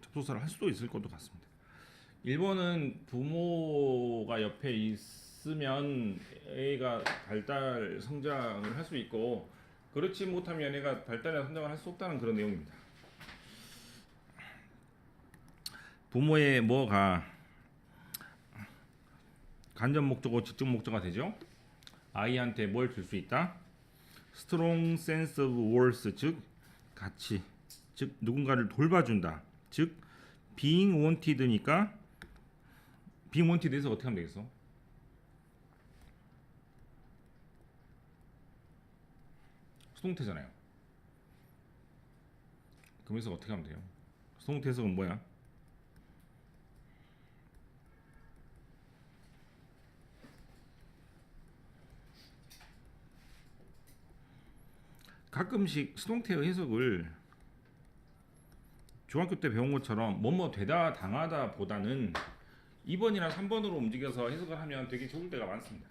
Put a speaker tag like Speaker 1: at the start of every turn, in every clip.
Speaker 1: 접속사를 할 수도 있을 것도 같습니다. 1번은 부모가 옆에 있으면 애가 발달 성장을 할 수 있고 그렇지 못하면 애가 발달이나 성장을 할 수 없다는 그런 내용입니다. 부모의 뭐가 간접 목적어 직접 목적어가 되죠. 아이한테 뭘 줄 수 있다? strong sense of worth, 즉 가치, 즉 누군가를 돌봐준다. 즉 being wanted니까 being wanted에서 어떻게 하면 되겠어? 수동태잖아요. 그러면서 어떻게 하면 돼요? 수동태 해석은 뭐야? 가끔씩 수동태의 해석을 중학교 때 배운 것처럼 뭐뭐 되다 당하다 보다는 2번이나 3번으로 움직여서 해석을 하면 되게 좋을 때가 많습니다.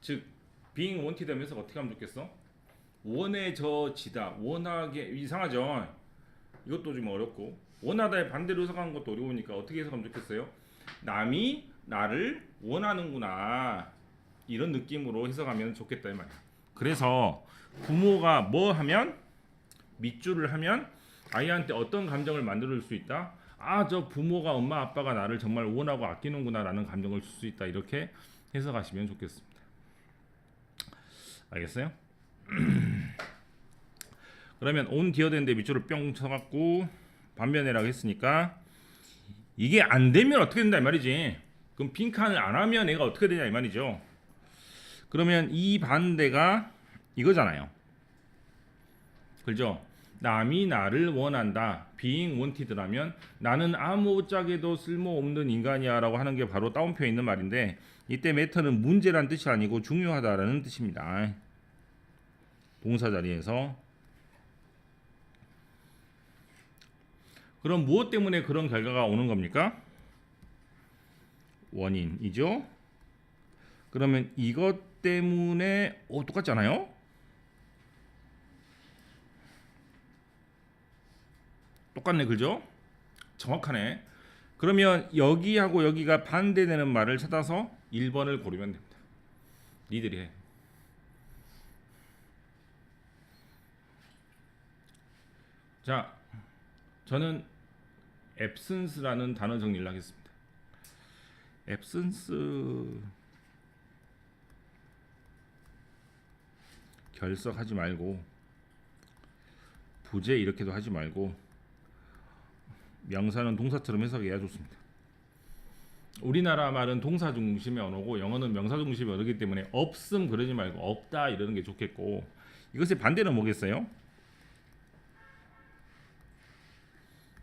Speaker 1: 즉 being wanted 하면서 어떻게 하면 좋겠어? 원해져지다. 원하게 이상하죠? 이것도 좀 어렵고 원하다의 반대로 해석하는 것도 어려우니까 어떻게 해석하면 좋겠어요? 남이 나를 원하는구나 이런 느낌으로 해석하면 좋겠다 이 말이야. 그래서 부모가 뭐 하면 밑줄을 하면 아이한테 어떤 감정을 만들어줄 수 있다? 아, 저 부모가 엄마 아빠가 나를 정말 원하고 아끼는구나 라는 감정을 줄 수 있다. 이렇게 해석하시면 좋겠습니다. 알겠어요? 그러면 on 디어된데 밑줄을 뿅 쳐갖고 반면에라고 했으니까 이게 안 되면 어떻게 된다 이 말이지. 그럼 빈칸을 안 하면 얘가 어떻게 되냐 이 말이죠. 그러면 이 반대가 이거잖아요. 그죠? 남이 나를 원한다. being wanted라면 나는 아무짝에도 쓸모없는 인간이야 라고 하는 게 바로 따옴표에 있는 말인데 이때 matter는 문제란 뜻이 아니고 중요하다라는 뜻입니다. 동사 자리에서. 그럼 무엇 때문에 그런 결과가 오는 겁니까? 원인이죠. 그러면 이것 때문에 똑같잖아요. 똑같네, 그죠? 정확하네. 그러면 여기하고 여기가 반대되는 말을 찾아서 1번을 고르면 됩니다. 니들이 해. 자, 저는 absence라는 단어 정리를 하겠습니다. absence 결석하지 말고 부재 이렇게도 하지 말고 명사는 동사처럼 해석해야 좋습니다. 우리나라 말은 동사 중심의 언어고 영어는 명사 중심의 언어이기 때문에 없음 그러지 말고 없다 이러는 게 좋겠고 이것의 반대는 뭐겠어요?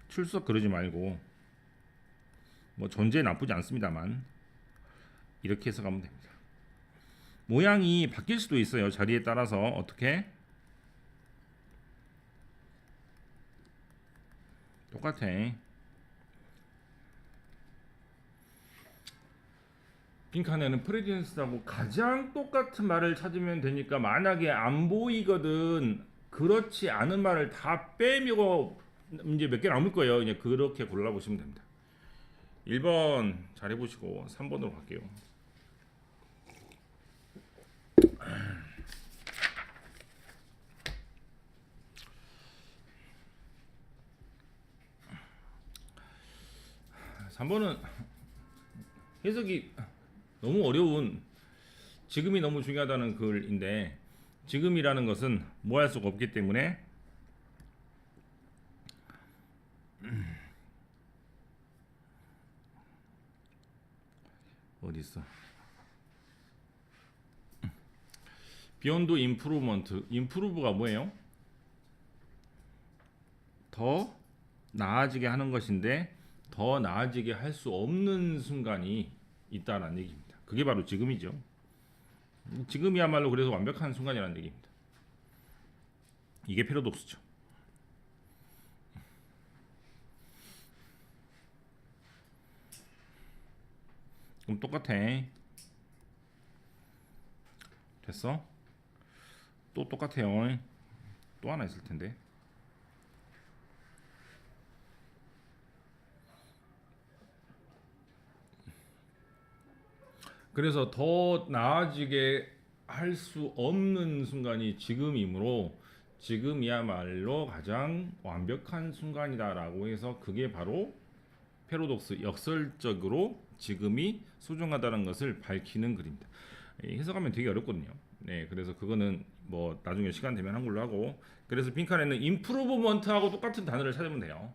Speaker 1: 출석 그러지 말고 뭐 존재 나쁘지 않습니다만 이렇게 해석하면 됩니다. 모양이 바뀔 수도 있어요. 자리에 따라서 어떻게? 똑같아. 빈칸에는 프레젠스하고 가장 똑같은 말을 찾으면 되니까 만약에 안 보이거든 그렇지 않은 말을 다 빼고 이제 몇 개 남을 거예요. 그냥 그렇게 골라보시면 됩니다. 1번 잘 해보시고 3번으로 갈게요. 삼 번은 해석이 너무 어려운 지금이 너무 중요하다는 글인데 지금이라는 것은 뭐 할 수가 없기 때문에 어디 있어? beyond improvement. improve가 뭐예요? 더 나아지게 하는 것인데 더 나아지게 할 수 없는 순간이 있다는 얘기입니다. 그게 바로 지금이죠. 지금이야말로 그래서 완벽한 순간이라는 얘기입니다. 이게 패러독스죠. 그럼 똑같아. 됐어? 또 똑같아요. 또 하나 있을 텐데. 그래서 더 나아지게 할 수 없는 순간이 지금이므로 지금이야말로 가장 완벽한 순간이다라고 해서 그게 바로 패러독스 역설적으로 지금이 소중하다는 것을 밝히는 글입니다. 해석하면 되게 어렵거든요. 네, 그래서 그거는 뭐 나중에 시간 되면 한 걸로 하고, 그래서 빈칸에는 임프루브먼트하고 똑같은 단어를 찾으면 돼요.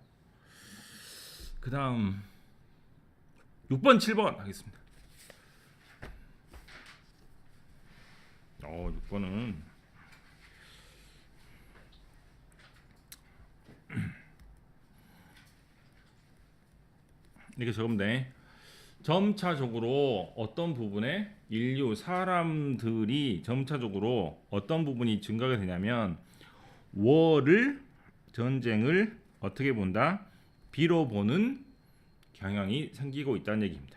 Speaker 1: 그 다음 6번 7번 하겠습니다. 6번은 이렇게 적으면 돼. 점차적으로 어떤 부분에 인류 사람들이 점차적으로 어떤 부분이 증가가 되냐면 월을 전쟁을 어떻게 본다? 비로 보는 경향이 생기고 있다는 얘기입니다.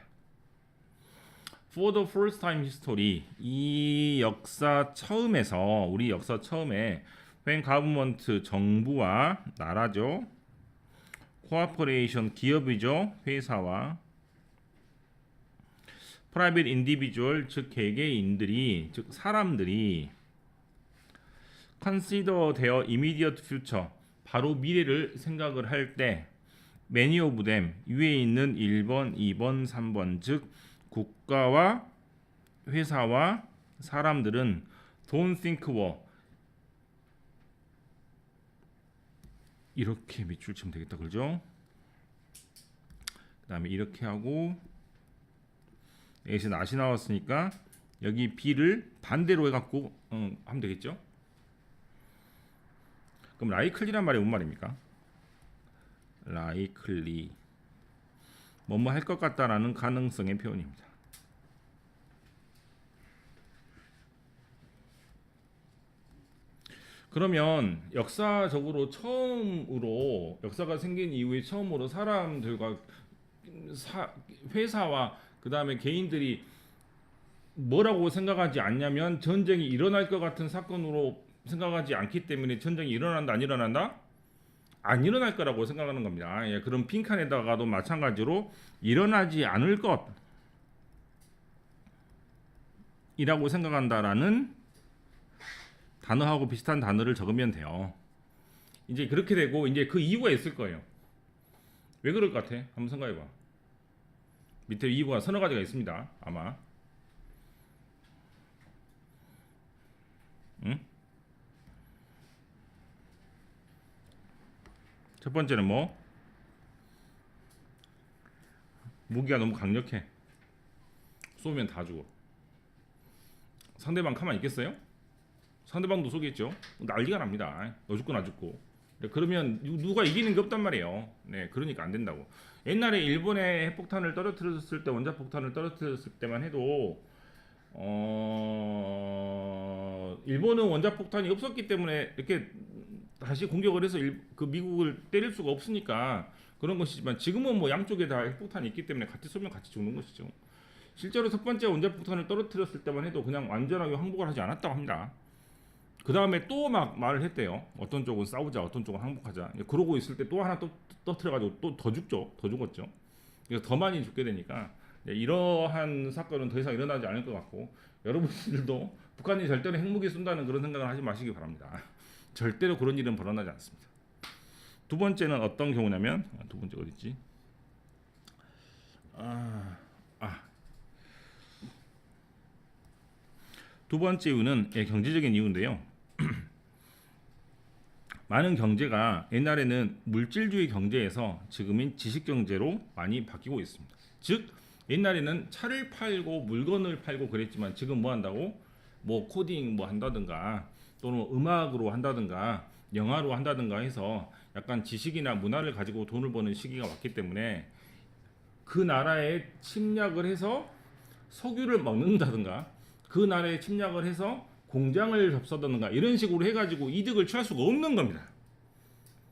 Speaker 1: For the first time history, 이 역사 처음에서 우리 역사 처음에 when government 정부와 나라죠, cooperation 기업이죠, 회사와 private individual 즉 개개인들이 즉 사람들이 consider their immediate future 바로 미래를 생각을 할 때 many of them 위에 있는 1번, 2번, 3번 즉 국가와 회사와 사람들은 don't think war 이렇게 밑줄 치면 되겠다 그러죠. 그 다음에 이렇게 하고 여기서 낫이 나왔으니까 여기 B를 반대로 해갖고 하면 되겠죠. 그럼 라이클리란 말이 뭔 말입니까? 라이클리 뭐뭐 할 것 같다라는 가능성의 표현입니다. 그러면 역사적으로 처음으로 역사가 생긴 이후에 처음으로 사람들과 회사와 그 다음에 개인들이 뭐라고 생각하지 않냐면 전쟁이 일어날 것 같은 사건으로 생각하지 않기 때문에 전쟁이 일어난다 안 일어난다? 안 일어날 거라고 생각하는 겁니다. 예, 그럼 빈칸에다가도 마찬가지로 일어나지 않을 것이라고 생각한다라는 단어하고 비슷한 단어를 적으면 돼요. 이제 그렇게 되고 이제 그 이유가 있을 거예요. 왜 그럴 것 같아? 한번 생각해봐. 밑에 이유가 서너 가지가 있습니다. 아마. 응? 첫 번째는 뭐? 무기가 너무 강력해. 쏘면 다 죽어. 상대방 가만히 있겠어요? 상대방도 쏘겠죠. 난리가 납니다. 너 죽고 나 죽고. 그러면 누가 이기는 게 없단 말이에요. 네, 그러니까 안 된다고. 옛날에 일본에 핵폭탄을 떨어뜨렸을 때, 원자폭탄을 떨어뜨렸을 때만 해도 일본은 원자폭탄이 없었기 때문에 이렇게 다시 공격을 해서 그 미국을 때릴 수가 없으니까 그런 것이지만 지금은 뭐 양쪽에 다 핵폭탄이 있기 때문에 같이 쏘면 같이 죽는 것이죠. 실제로 첫 번째 원자폭탄을 떨어뜨렸을 때만 해도 그냥 완전하게 항복을 하지 않았다고 합니다. 그 다음에 또 막 말을 했대요. 어떤 쪽은 싸우자, 어떤 쪽은 항복하자. 그러고 있을 때 또 하나 또 터뜨려가지고 또 더 죽죠. 더 죽었죠. 그래서 더 많이 죽게 되니까 이러한 사건은 더 이상 일어나지 않을 것 같고 여러분들도 북한이 절대로 핵무기 쏜다는 그런 생각을 하지 마시기 바랍니다. 절대로 그런 일은 벌어나지 않습니다. 두 번째는 어떤 경우냐면 두 번째 어디 있지? 두 번째 이유는 경제적인 이유인데요. 많은 경제가 옛날에는 물질주의 경제에서 지금은 지식경제로 많이 바뀌고 있습니다. 즉 옛날에는 차를 팔고 물건을 팔고 그랬지만 지금 뭐 한다고? 뭐 코딩 뭐 한다든가 또는 음악으로 한다든가 영화로 한다든가 해서 약간 지식이나 문화를 가지고 돈을 버는 시기가 왔기 때문에 그 나라에 침략을 해서 석유를 먹는다든가 그 나라에 침략을 해서 공장을 접사다든가 이런 식으로 해가지고 이득을 취할 수가 없는 겁니다.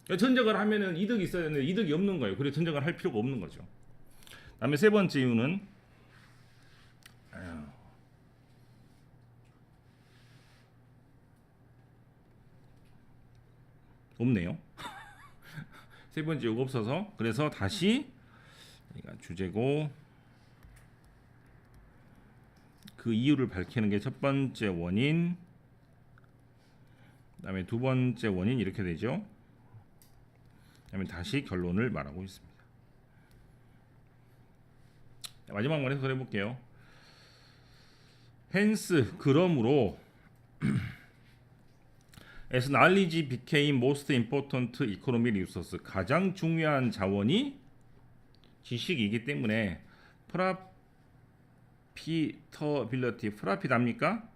Speaker 1: 전쟁을 하면은 이득이 있어야 되는데 이득이 없는 거예요. 그래서 전쟁을 할 필요가 없는 거죠. 다음에 세 번째 이유는 없네요. 세 번째 이유가 없어서 그래서 다시 주제고 그 이유를 밝히는 게 첫 번째 원인, 그다음에 두 번째 원인 이렇게 되죠. 그다음에 다시 결론을 말하고 있습니다. 마지막 말 해석해 볼게요. Hence 그러므로 as knowledge became most important economic resource 가장 중요한 자원이 지식이기 때문에 profitability profit합니까?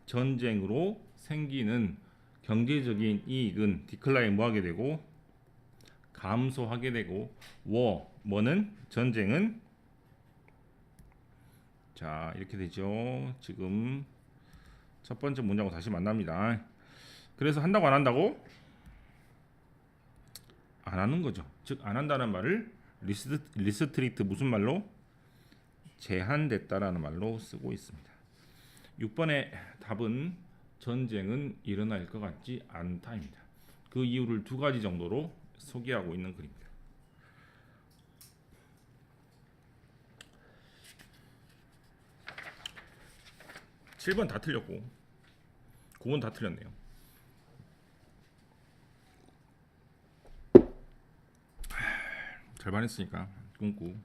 Speaker 1: 전쟁으로 생기는 경제적인 이익은 디클라인 뭐하게 되고 감소하게 되고 뭐는 전쟁은 자 이렇게 되죠. 지금 첫 번째 문장하고 다시 만납니다. 그래서 한다고 안 한다고? 안 하는 거죠. 즉 안 한다는 말을 리스트릭트 무슨 말로? 제한됐다라는 말로 쓰고 있습니다. 6번의 답은 전쟁은 일어날 것 같지 않다입니다. 그 이유를 두 가지 정도로 소개하고 있는 글입니다. 7번 다 틀렸고 9번 다 틀렸네요. 절반 했으니까 꿈꾸